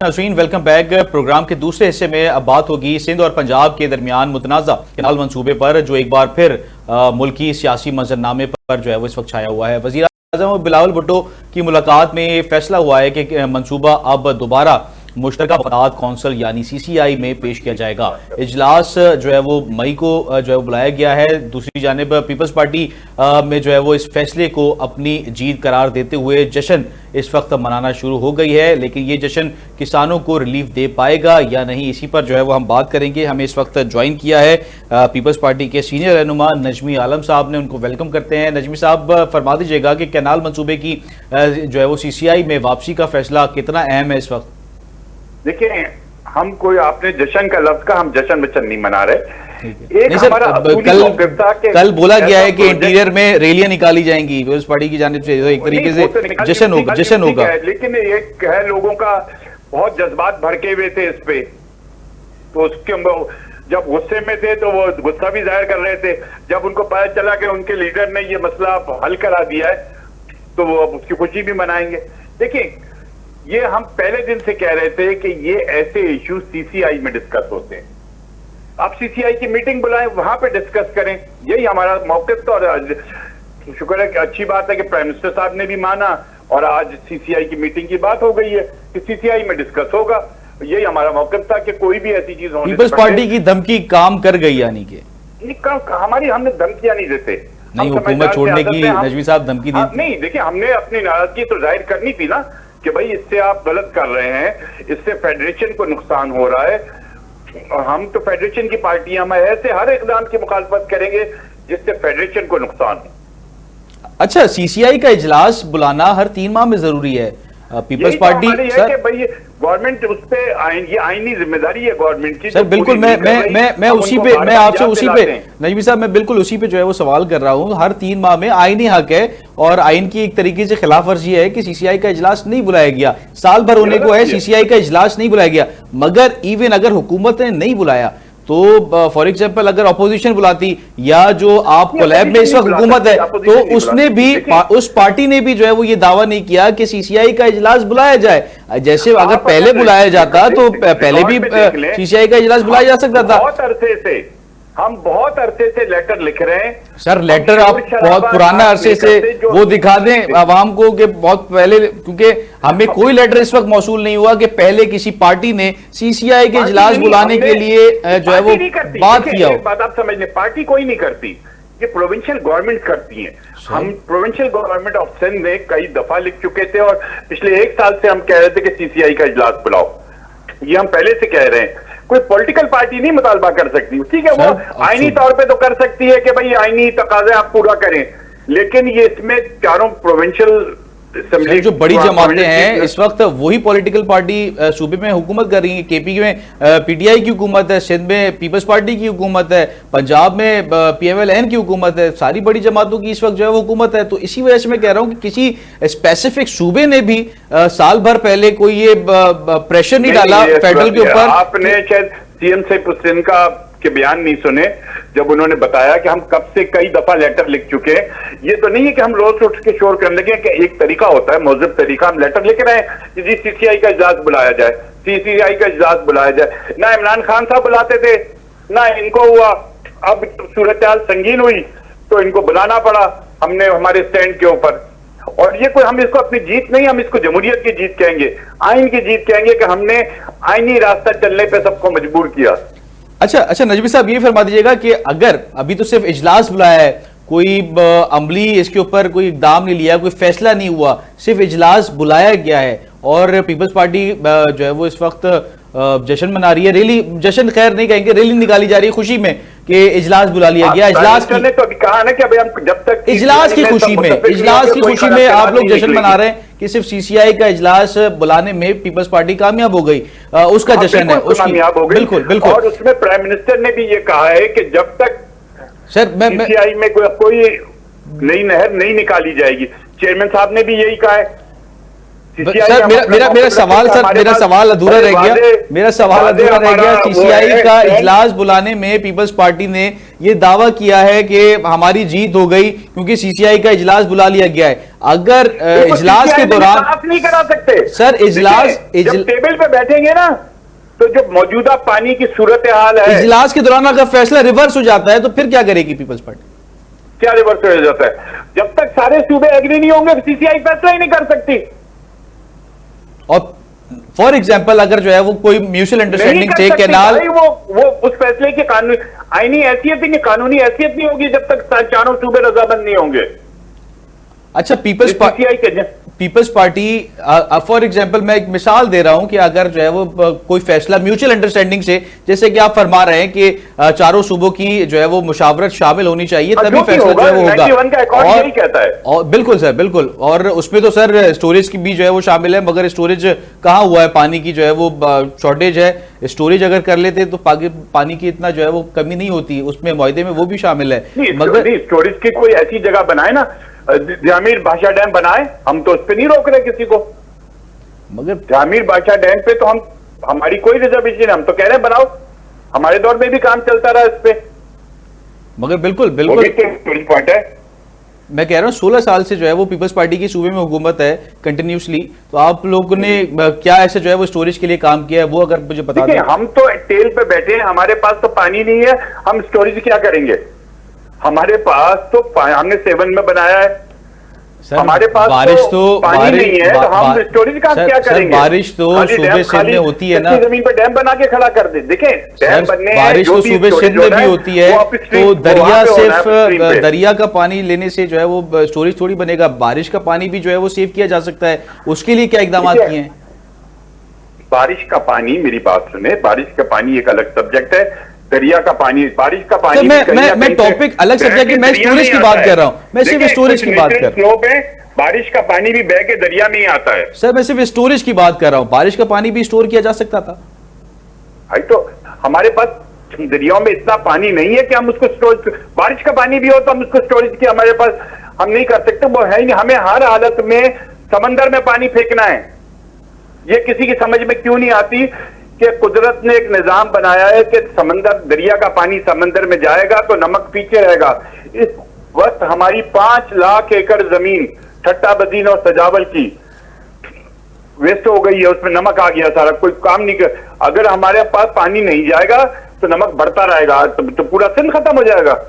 नाज़रीन, welcome back. Programme के दूसरे हिस्से में अब बात होगी सिंध और पंजाब के दरमियान मुतनाज़ा कैनाल मंसूबे पर, जो एक बार फिर मुल्की सियासी मंजरनामे पर जो है वो इस वक्त छाया हुआ है। वज़ीर आज़म बिलावल भुट्टो की मुलाकात में फैसला हुआ है कि मंसूबा अब दोबारा मुश्तरका वफ़ाक़ात कौंसिल यानी CCI में पेश किया जाएगा। इजलास जो है वो मई को जो है वो बुलाया गया है। दूसरी जानिब पीपल्स पार्टी में जो है वो इस फैसले को अपनी जीत करार देते हुए जश्न इस वक्त मनाना शुरू हो गई है, लेकिन ये जश्न किसानों को रिलीफ दे पाएगा या नहीं, इसी पर जो है वो हम बात करेंगे। हमें इस वक्त ज्वाइन किया है पीपल्स पार्टी के सीनियर रहनुमा नजमी आलम साहब ने, उनको वेलकम करते हैं। नजमी साहब, फरमा दीजिएगा कि कैनाल मंसूबे की जो है वो CCI में वापसी का फैसला कितना अहम है इस वक्त? देखिए, हम कोई आपने जश्न का लफ्ज का, हम जश्न बचन नहीं मना रहे। एक हमारा कल बोला गया है कि इंटीरियर में रैलियां निकाली जाएंगी पीपल्स पार्टी की जानिब से, एक तरीके से जश्न होगा। लेकिन एक है, लोगों का बहुत जज्बात भड़के हुए थे इस पे, तो उसके जब गुस्से में थे तो वो गुस्सा भी जाहिर कर रहे थे। जब उनको पता चला कि उनके लीडर ने ये मसला हल करा दिया है तो वो अब उसकी खुशी भी मनाएंगे। देखिए, ये हम पहले दिन से कह रहे थे कि ये ऐसे इश्यू CCI में डिस्कस होते हैं। आप CCI की मीटिंग बुलाएं, वहां पे डिस्कस करें, यही हमारा मौक़िफ़। तो और शुक्र है कि अच्छी बात है कि प्राइम मिनिस्टर साहब ने भी माना और आज CCI की मीटिंग की बात हो गई है कि CCI में डिस्कस होगा। यही हमारा मौक़िफ़ था कि कोई भी ऐसी चीज होने पीपल्स पार्टी की धमकी काम कर गई, यानी कि हमारी हमने धमकियां नहीं देते, नहीं हुकूमत छोड़ने की नजमी साहब धमकी दी नहीं। देखिए, हमने अपनी नाराजगी तो जाहिर करनी थी ना कि भाई इससे आप गलत कर रहे हैं, इससे फेडरेशन को नुकसान हो रहा है। और हम तो फेडरेशन की पार्टी, हम ऐसे हर इकदाम की मुखालफत करेंगे जिससे फेडरेशन को नुकसान हो। अच्छा, CCI का इजलास बुलाना हर 3 माह में जरूरी है। पीपल्स पार्टी सर, भाई गवर्नमेंट उस पे ये आईनी जिम्मेदारी है गवर्नमेंट की। सर बिल्कुल, मैं उसी पे, मैं आपसे उसी पे नजमी साहब, मैं बिल्कुल उसी पे जो है वो सवाल कर रहा हूँ। हर 3 माह में आईनी हक है और आइन की एक तरीके से खिलाफ वर्जी है कि CCI का इजलास नहीं बुलाया गया। साल भर होने को है, CCI का इजलास नहीं बुलाया गया। मगर इवन अगर हुकूमत ने नहीं बुलाया तो फॉर एग्जाम्पल अगर अपोजिशन बुलाती या जो आप कोलैब में इस वक्त हुकूमत है, तो उसने भी उस पार्टी ने भी जो है वो ये दावा नहीं किया कि CCI का इजलास बुलाया जाए। जैसे अगर पहले बुलाया जाता तो पहले भी CCI का इजलास बुलाया जा सकता था। हम बहुत अरसे से लेटर लिख रहे हैं। सर लेटर आप बहुत पुराना अरसे से वो दिखा दें आवाम को कि बहुत पहले, क्योंकि हमें कोई लेटर इस वक्त मौसूल नहीं हुआ कि पहले किसी पार्टी ने CCI के इजलास बुलाने के लिए जो है वो बात किया हो। बात आप समझ लें, पार्टी कोई नहीं करती, ये प्रोविंशियल गवर्नमेंट करती है। हम प्रोविंशियल गवर्नमेंट ऑफ सिंध में कई दफा लिख चुके थे और पिछले 1 साल से हम कह रहे थे कि CCI का इजलास बुलाओ। ये हम पहले से कह रहे हैं। कोई पॉलिटिकल पार्टी नहीं मुतालबा कर सकती, ठीक है, वो आईनी तौर पे तो कर सकती है कि भाई आईनी तकाजे आप पूरा करें, लेकिन ये इसमें चारों प्रोविंशियल जो बड़ी जमातें हैं इस वक्त वही पॉलिटिकल पार्टी सूबे में हुकूमत कर रही है। KP में PTI की हुकूमत है, सिंध में पीपल्स पार्टी की हुकूमत है, पंजाब में PMLN की हुकूमत है, सारी बड़ी जमातों की इस वक्त जो है वो हुकूमत है। तो इसी वजह से मैं कह रहा हूँ कि किसी स्पेसिफिक सूबे ने भी साल भर पहले कोई ये प्रेशर नहीं डाला फेडरल के ऊपर। आपने शायद CM से सिंध का के बयान नहीं सुने जब उन्होंने बताया कि हम कब से कई दफा लेटर लिख चुके हैं। ये तो नहीं है कि हम रोज उठ के शोर करने लगे कि एक तरीका होता है, मौजूद तरीका, हम लेटर लिख रहे हैं कि जी CCI का इजलास बुलाया जाए, CCI का इजलास बुलाया जाए। ना इमरान खान साहब बुलाते थे, ना इनको हुआ। अब सूरत हाल संगीन हुई तो इनको बुलाना पड़ा हमने हमारे स्टैंड के ऊपर। और ये कोई, हम इसको अपनी जीत नहीं, हम इसको जमहूरियत की जीत कहेंगे, आइन की जीत कहेंगे कि हमने आइनी रास्ता चलने पे सबको मजबूर किया। अच्छा नजमी साहब, ये फरमा दीजिएगा कि अगर अभी तो सिर्फ इजलास बुलाया है, कोई अमली इसके ऊपर कोई इकदाम नहीं लिया, कोई फैसला नहीं हुआ, सिर्फ इजलास बुलाया गया है और पीपल्स पार्टी जो है वो इस वक्त जश्न मना रही है, रैली, जश्न खैर नहीं कहेंगे, रैली निकाली जा रही है खुशी में कि इजलास बुला लिया गया। इजलास की तो अभी कहा ना कि अभी हम जब तक इजलास की खुशी में आप लोग जश्न मना रहे हैं कि सिर्फ CCI का इजलास बुलाने में पीपल्स पार्टी कामयाब हो गई, उसका जश्न है, कामयाब हो गई। बिल्कुल। और उसमें प्राइम मिनिस्टर ने भी ये कहा है कि जब तक सर CCI में कोई नई नहर नहीं निकाली जाएगी, चेयरमैन साहब ने भी यही कहा है। सर मेरा सवाल अधूरा रह गया। सीसीआई का इजलास बुलाने में पीपल्स पार्टी ने ये दावा किया है कि हमारी जीत हो गई क्योंकि सीसीआई का इजलास बुला लिया गया है। अगर इजलास के दौरान नहीं करा सकते सर, जब टेबल पे बैठेंगे ना, तो जो मौजूदा पानी की सूरत हाल है, इजलास के दौरान अगर फैसला रिवर्स हो जाता है तो फिर क्या करेगी पीपल्स पार्टी? क्या रिवर्स हो जाता है? जब तक सारे सूबे एग्री नहीं होंगे सीसीआई फैसला ही नहीं कर सकती। और फॉर एग्जाम्पल अगर जो है वो कोई म्यूचुअल अंडरस्टैंडिंग से कैनाल, वो उस फैसले की आईनी हैसियत ही नहीं, कानूनी हैसियत नहीं होगी जब तक चारों सूबे रजामंद नहीं होंगे। अच्छा, पीपल्स पार्टी फॉर एग्जांपल मैं एक मिसाल दे रहा हूं कि अगर जो है वो कोई फैसला म्यूचुअल अंडरस्टैंडिंग से, जैसे कि आप फरमा रहे हैं कि चारों सूबों की जो है वो मुशावरत शामिल होनी चाहिए, तभी फैसला जो है वो होगा। और बिल्कुल सर, बिल्कुल। और उसमें तो सर स्टोरेज की भी जो है वो शामिल है, मगर स्टोरेज कहाँ हुआ है? पानी की जो है वो शॉर्टेज है। स्टोरेज अगर कर लेते तो पानी की इतना जो है वो कमी नहीं होती, उसमें मुआहदे में वो भी शामिल है। मगर स्टोरेज की कोई ऐसी जगह बनाए ना, जामिर बादशाह डैम बनाए, हम तो उस पर नहीं रोक रहे किसी को। मगर जामिर बादशाह डैम पे तो हमारी कोई रिजर्वेशन है, हम तो कह रहे हैं बनाओ। हमारे दौर में भी काम चलता रहा इस पे। मगर बिल्कुल पॉइंट है। मैं कह रहा हूँ 16 साल से जो है वो पीपल्स पार्टी की सूबे में हुकूमत है कंटिन्यूसली, तो आप लोगों ने क्या ऐसे जो है वो स्टोरेज के लिए काम किया है, वो अगर मुझे बता दें। हम तो टेल पे बैठे हैं, हमारे पास तो पानी नहीं है, हम स्टोरेज क्या करेंगे? हमारे पास तो हमने 7 में बनाया है सर, हमारे पास बारिश तो पानी नहीं है, तो हम स्टोरेज का क्या करेंगे? बारिश तो सूबे सिंध में होती है ना, जमीन पर डैम बना के खड़ा कर दे। देखें, डैम बनने, बारिश तो सूबे सिंध में भी होती है, तो दरिया सिर्फ दरिया का पानी लेने से जो है वो स्टोरेज थोड़ी बनेगा। बारिश का पानी भी जो है वो सेव किया जा सकता है, उसके लिए क्या इकदाम किए हैं? बारिश का पानी, मेरी बात सुने, बारिश का पानी एक अलग सब्जेक्ट है, दरिया का पानी, बारिश का पानी। मैं टॉपिक अलग सब्जेक्ट है, मैं स्टोरेज की बात कर रहा हूं, मैं सिर्फ स्टोरेज की बात कर रहा हूं। बारिश का पानी भी बह के दरिया में ही आता है सर, मैं सिर्फ स्टोरेज की बात कर रहा हूं। बारिश का पानी भी स्टोर किया जा सकता था भाई, तो हमारे पास दरियाओं में इतना पानी नहीं है कि हम उसको स्टोरेज, बारिश का पानी भी हो तो हम उसको स्टोरेज की हमारे पास हम नहीं कर सकते, वो है ही नहीं। हमें हर हालत में समंदर में पानी फेंकना है। ये किसी की समझ में क्यों नहीं आती कि कुदरत ने एक निजाम बनाया है कि समंदर, दरिया का पानी समंदर में जाएगा तो नमक पीछे रहेगा। इस वक्त हमारी 5 लाख एकड़ जमीन ठट्टा बदीन और सजावल की वेस्ट हो गई है, उसमें नमक आ गया सारा, कोई काम नहीं कर। अगर हमारे पास पानी नहीं जाएगा तो नमक बढ़ता रहेगा, तो पूरा सिंध खत्म हो जाएगा।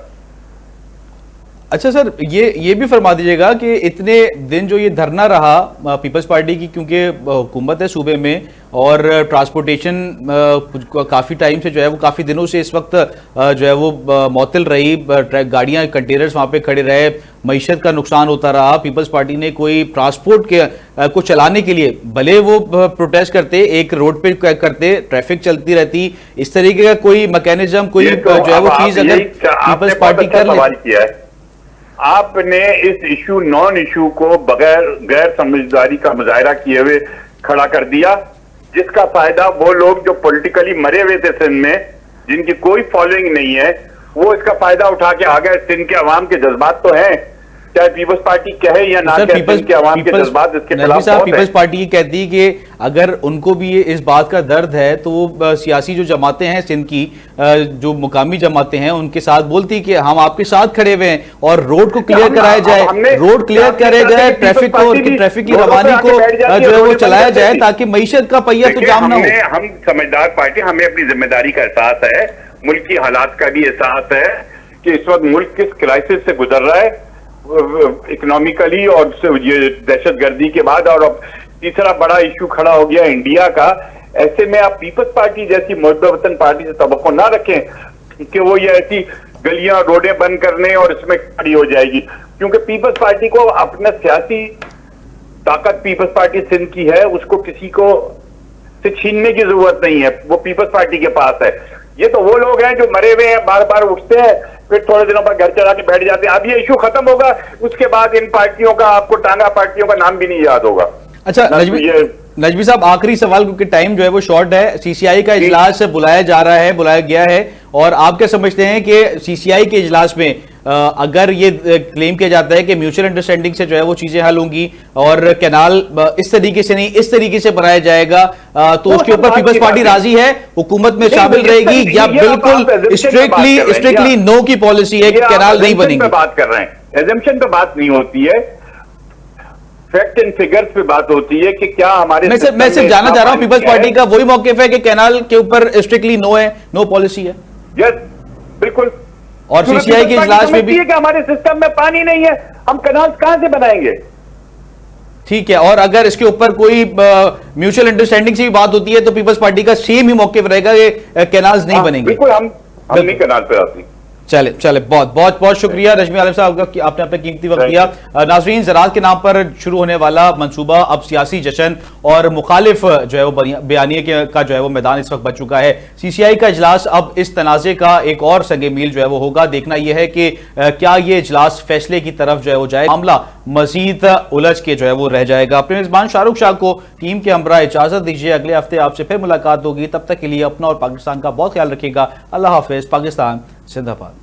अच्छा सर, ये भी फरमा दीजिएगा कि इतने दिन जो ये धरना रहा पीपल्स पार्टी की, क्योंकि हुकूमत है सूबे में और ट्रांसपोर्टेशन काफ़ी टाइम से जो है वो काफ़ी दिनों से इस वक्त जो है वो मअतल रही, गाड़ियां कंटेनर्स वहाँ पे खड़े रहे, मईशत का नुकसान होता रहा। पीपल्स पार्टी ने कोई ट्रांसपोर्ट के को चलाने के लिए भले वो प्रोटेस्ट करते, एक रोड पे करते, ट्रैफिक चलती रहती, इस तरीके का कोई मैकेनिज्म, कोई जो है वो चीज़ अगर पीपल्स पार्टी कर ले। आपने इस इशू, नॉन इशू को बगैर गैर समझदारी का मुजाहरा किए हुए खड़ा कर दिया, जिसका फायदा वो लोग जो पॉलिटिकली मरे हुए थे सिंध में, जिनकी कोई फॉलोइंग नहीं है, वो इसका फायदा उठा के आ गए। सिंध के अवाम के जज्बात तो हैं, चाहे पीपल्स पार्टी कहे या ना कहे, सिंध के अवाम के जज्बात इसके खिलाफ बहुत पीपल्स पार्टी ये कहती है कि अगर उनको भी इस बात का दर्द है तो वो सियासी जो जमातें हैं सिंध की, जो मुकामी जमातें हैं, उनके साथ बोलती कि हम आपके साथ खड़े हुए हैं और रोड को क्लियर कराया जाए, रोड क्लियर करे जाए, ट्रैफिक को, ट्रैफिक की रवानी को जो है वो चलाया जाए ताकि मईशत का पहिया तो जाम ना हो। हम समझदार पार्टी, हमें अपनी जिम्मेदारी का एहसास है, मुल्क की हालात का भी एहसास है कि इस वक्त मुल्क किस क्राइसिस से गुजर रहा है इकोनॉमिकली, और ये दहशतगर्दी के बाद, और अब तीसरा बड़ा इशू खड़ा हो गया इंडिया का। ऐसे में आप पीपल्स पार्टी जैसी मुहब्बत वतन पार्टी से तवक्को ना रखें कि वो ये ऐसी गलियां रोडें बंद करने और इसमें खड़ी हो जाएगी, क्योंकि पीपल्स पार्टी को अपना सियासी ताकत, पीपल्स पार्टी सिंध की है, उसको किसी को से छीनने की जरूरत नहीं है, वो पीपल्स पार्टी के पास है। ये तो वो लोग हैं जो मरे हुए हैं, बार बार उठते हैं, फिर थोड़े दिनों बाद घर चला के बैठ जाते हैं। अब ये इशू खत्म होगा, उसके बाद इन पार्टियों का, आपको टांगा पार्टियों का नाम भी नहीं याद होगा। अच्छा नजमी साहब, आखिरी सवाल, क्योंकि टाइम जो है वो शॉर्ट है। सीसीआई का इजलास बुलाया गया है, और आप क्या समझते हैं कि सीसीआई के इजलास में अगर ये क्लेम किया जाता है कि म्यूचुअल अंडरस्टैंडिंग से जो है वो चीजें हल होंगी और कैनाल इस तरीके से नहीं इस तरीके से बनाया जाएगा, तो उसके ऊपर पीपल्स पार्टी राजी है, हुकूमत में शामिल रहेगी, या बिल्कुल स्ट्रिक्टली नो की पॉलिसी है कि कैनाल नहीं बनेगी? बात कर रहे हैं, एजम्पशन पे बात नहीं होती है, फैक्ट एंड फिगर्स पे बात होती है कि क्या हमारे मैं सिर्फ जानना चाह रहा हूं पीपल्स पार्टी का वही मौकिफ है कि कैनाल के ऊपर स्ट्रिक्टली नो है, नो पॉलिसी है? यस, बिल्कुल। और सीसीआई के इजलास में भी कि हमारे सिस्टम में पानी नहीं है, हम कैनाल कहां से बनाएंगे? ठीक है, और अगर इसके ऊपर कोई म्यूचुअल अंडरस्टैंडिंग से भी बात होती है तो पीपल्स पार्टी का सेम ही मौकिफ रहेगा कि कैनाल्स नहीं बनेंगे? बिल्कुल, हम नहीं कैनाल पे आती। चले बहुत शुक्रिया रजमी आलिम साहब का, आपने अपना कीमती वक्त दिया। नाजरीन, ज़राअत के नाम पर शुरू होने वाला मंसूबा अब सियासी जश्न और मुखालिफ जो है वो बयानिए का जो है वो मैदान इस वक्त बच चुका है। सीसीआई का इजलास अब इस तनाज़े का एक और संगे मील जो है वो होगा। देखना यह है कि क्या ये इजलास फैसले की तरफ जो है वो जाए, मामला मजीद उलझ के जो है वो रह जाएगा। अपने मेजबान शाहरुख शाह को टीम के हमरा इजाजत दीजिए, अगले हफ्ते आपसे फिर मुलाकात होगी। तब तक के लिए अपना और पाकिस्तान का बहुत ख्याल रखिएगा। अल्लाह हाफिज। पाकिस्तान जिंदाबाद।